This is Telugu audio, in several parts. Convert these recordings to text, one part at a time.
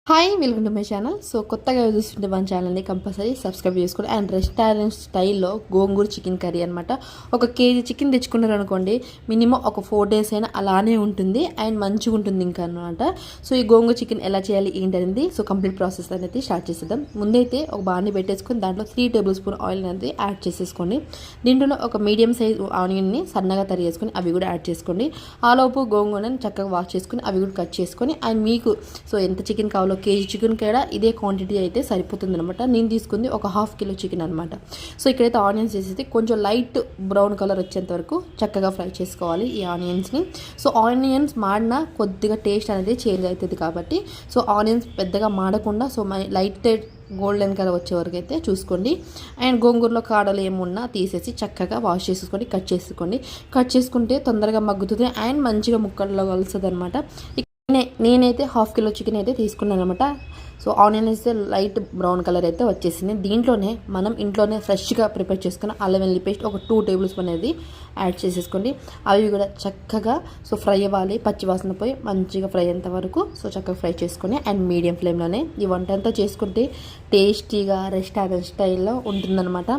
Hi welcome to my channel. So కొత్తగా చూస్తుంటే మన ఛానల్ని కంపల్సరీ సబ్స్క్రైబ్ చేసుకోండి. అండ్ రెస్టారెంట్ స్టైల్లో గోంగూర చికెన్ కర్రీ అనమాట. ఒక కేజీ చికెన్ తెచ్చుకున్నారు అనుకోండి, మినిమం ఒక 4 days అయినా అలానే ఉంటుంది అండ్ మంచిగా ఉంటుంది ఇంకా అనమాట. సో ఈ గోంగూర చికెన్ ఎలా చేయాలి ఏంటనేది సో కంప్లీట్ ప్రాసెస్ అనేది స్టార్ట్ చేసేద్దాం. ముందైతే ఒక బాణీ పెట్టేసుకొని దాంట్లో 3 tablespoon ఆయిల్ అనేది యాడ్ చేసేసుకోండి. దీంట్లో ఒక మీడియం సైజ్ ఆనియన్ని సన్నగా తరిగేసుకొని అవి కూడా యాడ్ చేసుకోండి. ఆలోపు గోంగూరని చక్కగా వాష్ చేసుకొని అవి కూడా కట్ చేసుకొని అండ్ మీకు సో ఎంత చికెన్ కావాలో కేజీ చికెన్ కూడా ఇదే క్వాంటిటీ అయితే సరిపోతుంది అనమాట. నేను తీసుకుంది ఒక 1/2 kilo చికెన్ అనమాట. సో ఇక్కడైతే ఆనియన్స్ వేసేసి కొంచెం లైట్ బ్రౌన్ కలర్ వచ్చేంత వరకు చక్కగా ఫ్రై చేసుకోవాలి ఈ ఆనియన్స్ని. సో ఆనియన్స్ మాడినా కొద్దిగా టేస్ట్ అనేది చేంజ్ అవుతుంది కాబట్టి సో ఆనియన్స్ పెద్దగా మాడకుండా సో లైట్ గోల్డెన్ కలర్ వచ్చే వరకు అయితే చూసుకోండి. అండ్ గోంగూరలో కాడలు ఏమున్నా తీసేసి చక్కగా వాష్ చేసుకోండి, కట్ చేసుకుంటే తొందరగా మగ్గుతుంది అండ్ మంచిగా ముక్కల్లో కలుస్తుంది అనమాట. నేనైతే 1/2 kilo చికెన్ అయితే తీసుకున్నాను అనమాట. సో ఆనియన్ అయితే లైట్ బ్రౌన్ కలర్ అయితే వచ్చేసింది. దీంట్లోనే మనం ఇంట్లోనే ఫ్రెష్గా ప్రిపేర్ చేసుకున్న అల్లం వెల్లుల్లి పేస్ట్ ఒక 2 tablespoon అనేది యాడ్ చేసేసుకోండి. అవి కూడా చక్కగా సో ఫ్రై అవ్వాలి, పచ్చివాసన పోయి మంచిగా ఫ్రై అయ్యేంత వరకు సో చక్కగా ఫ్రై చేసుకొని అండ్ మీడియం ఫ్లేమ్లోనే ఈ వంట అంతా చేసుకుంటే టేస్టీగా రెస్టారెంట్ స్టైల్లో ఉంటుందన్నమాట.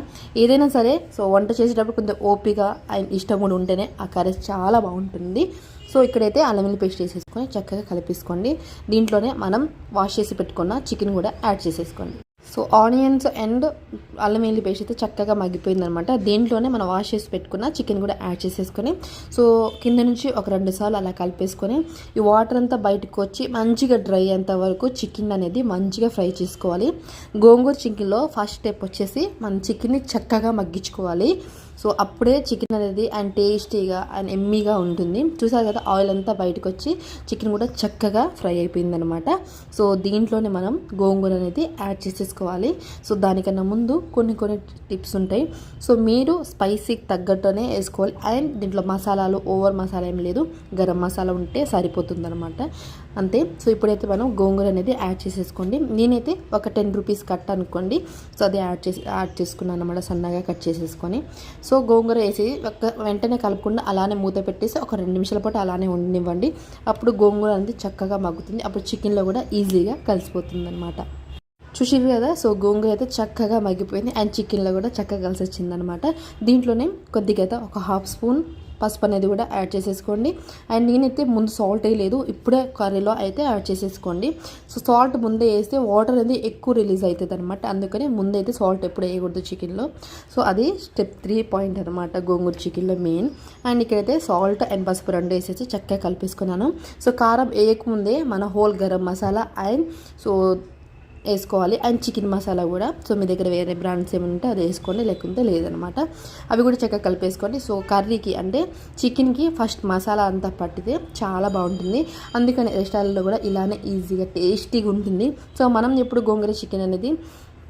ఏదైనా సరే సో వంట చేసేటప్పుడు కొంచెం ఓపిక అండ్ ఇష్టం కూడా ఉంటేనే ఆ కర్రీ చాలా బాగుంటుంది. సో ఇక్కడైతే అల్లం వెల్లుల్లి పేస్ట్ వేసేసుకొని చక్కగా కలిపేసుకోండి. దీంట్లోనే మనం వాష్ చేసి పెట్టుకున్న చికెన్ కూడా యాడ్ చేసేసుకోండి. సో ఆనియన్స్ అండ్ అల్లం వెల్లుల్లి పేస్ట్ అయితే చక్కగా మగ్గిపోయిందనమాట. దీంట్లోనే మనం వాష్ చేసి పెట్టుకున్న చికెన్ కూడా యాడ్ చేసేసుకొని సో కింద నుంచి ఒక 2 సార్లు అలా కలిపేసుకొని ఈ వాటర్ అంతా బయటకు వచ్చి మంచిగా డ్రై అయ్యేంత వరకు చికెన్ అనేది మంచిగా ఫ్రై చేసుకోవాలి. గోంగూర చికెన్లో ఫస్ట్ స్టెప్ వచ్చేసి మనం చికెన్ని చక్కగా మగ్గించుకోవాలి. సో అప్పుడే చికెన్ అనేది అండ్ టేస్టీగా అండ్ ఎమ్మీగా ఉంటుంది. చూసారు కదా ఆయిల్ అంతా బయటకు వచ్చి చికెన్ కూడా చక్కగా ఫ్రై అయిపోయిందనమాట. సో దీంట్లోనే మనం గోంగూర అనేది యాడ్ చేసేసుకోవాలి. సో దానికన్నా ముందు కొన్ని టిప్స్ ఉంటాయి. సో మీరు స్పైసీకి తగ్గట్టునే వేసుకోవాలి. అండ్ దీంట్లో మసాలాలు ఓవర్ మసాలా ఏం లేదు, గరం మసాలా ఉంటే సరిపోతుందనమాట, అంతే. సో ఇప్పుడైతే మనం గోంగూర అనేది యాడ్ చేసేసుకోండి. నేనైతే ఒక 10 rupees కట్ అనుకోండి. సో అది యాడ్ చేసుకున్నాను అనమాట, సన్నగా కట్ చేసేసుకొని. సో గోంగూర వేసి వెంటనే కలపకుండా అలానే మూత పెట్టేసి ఒక 2 నిమిషాల పాటు అలానే ఉండనివ్వండి. అప్పుడు గోంగూర అనేది చక్కగా మగ్గుతుంది. అప్పుడు చికెన్లో కూడా ఈజీగా కలిసిపోతుంది అనమాట. చూసిరు కదా. సో గోంగూర అయితే చక్కగా మగ్గిపోయింది అండ్ చికెన్లో కూడా చక్కగా కలిసి వచ్చిందనమాట. దీంట్లోనే కొద్దిగా అయితే ఒక 1/2 spoon పసుపు అనేది కూడా యాడ్ చేసేసుకోండి. అండ్ నేనైతే ముందు సాల్ట్ వేయలేదు, ఇప్పుడే కర్రీలో అయితే యాడ్ చేసేసుకోండి. సో సాల్ట్ ముందే వేస్తే వాటర్ అనేది ఎక్కువ రిలీజ్ అవుతుంది అనమాట. అందుకని ముందైతే సాల్ట్ ఎప్పుడు వేయకూడదు చికెన్లో. సో అది స్టెప్ 3 పాయింట్ అనమాట గోంగూర చికెన్లో మెయిన్. అండ్ ఇక్కడైతే సాల్ట్ అండ్ పసుపు 2 వేసేసి చక్కగా కలిపేసుకున్నాను. సో కారం వేయకముందే మన whole garam masala and so వేసుకోవాలి అండ్ చికెన్ మసాలా కూడా. సో మీ దగ్గర వేరే బ్రాండ్స్ ఏమైనా ఉంటే అది వేసుకోండి, లేకుంటే లేదనమాట. అవి కూడా చక్కగా కలిపేసుకోండి. సో కర్రీకి అంటే చికెన్కి ఫస్ట్ మసాలా అంతా పట్టితే చాలా బాగుంటుంది. అందుకని రెస్టారెంట్లో కూడా ఇలానే ఈజీగా టేస్టీగా ఉంటుంది. సో మనం ఎప్పుడు గోంగూర చికెన్ అనేది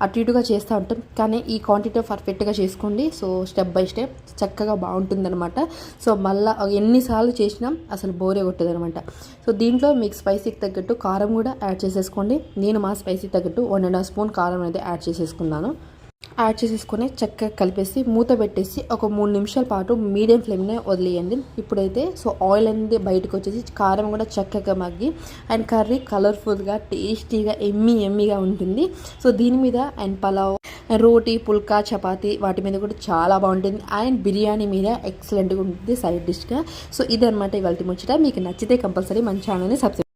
అటు ఇటుగా చేస్తూ ఉంటాం, కానీ ఈ క్వాంటిటీ పర్ఫెక్ట్గా చేసుకోండి. సో స్టెప్ బై స్టెప్ చక్కగా బాగుంటుందన్నమాట. సో మళ్ళీ ఎన్నిసార్లు చేసినా అసలు బోరే కొట్టదు అనమాట. సో దీంట్లో మీకు స్పైసీకి తగ్గట్టు కారం కూడా యాడ్ చేసేసుకోండి. నేను మా స్పైసీ తగ్గట్టు 1.5 spoon కారం అనేది యాడ్ చేసేసుకున్నాను. యాడ్ చేసేసుకొని చక్కగా కలిపేసి మూత పెట్టేసి ఒక 3 నిమిషాల పాటు మీడియం ఫ్లేమ్నే వదిలేయండి. ఇప్పుడైతే సో ఆయిల్ అనేది బయటకు వచ్చేసి కారం కూడా చక్కగా మగ్గి అండ్ కర్రీ కలర్ఫుల్గా టేస్టీగా ఎమ్మీగా ఉంటుంది. సో దీని మీద అండ్ పలావ్, రోటీ, పుల్కా, చపాతీ వాటి మీద కూడా చాలా బాగుంటుంది. అండ్ బిర్యానీ మీద ఎక్సలెంట్గా ఉంటుంది సైడ్ డిష్గా. సో ఇదనమాట ఇవాళ ముచ్చట. మీకు నచ్చితే కంపల్సరీ మన ఛానల్ని సబ్స్క్రైబ్